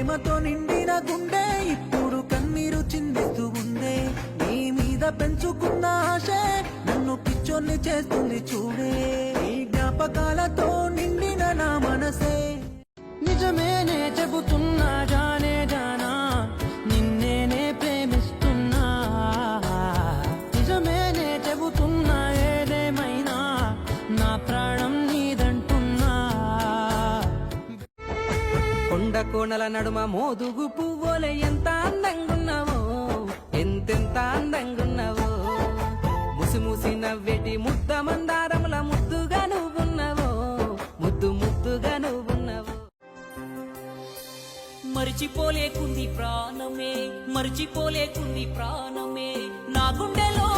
ప్రేమతో నిండిన గుండె ఇప్పుడు కన్నీరు చిందిస్తూ ఉందే. నీ మీద పెంచుకున్న ఆశ నన్ను పిచ్చోన్ని చేస్తుంది చూడే. ఈ జ్ఞాపకాలతో నిండిన నా మనసే నిజమేనే చెబుతున్నా జానే జానా, నిన్నేనే ప్రేమిస్తున్నా. నిజమేనే చెబుతున్నా ఏదేమైనా నా ప్రాణం నీదంటున్నా. కొండ కోణల నడుమ మోదుగు పువ్వులే ఎంత అందంగున్నావో, ఎంతెంత అందంగున్నావో. ముసి ముసి నవ్వెటి ముద్ద మందారముల ముద్దుగా నువ్వున్నావో, ముద్దు ముద్దుగా నువ్వున్నావో. మరిచిపోలేకుంది ప్రాణమే, మరిచిపోలేకుంది ప్రాణమే, నా గుండెలో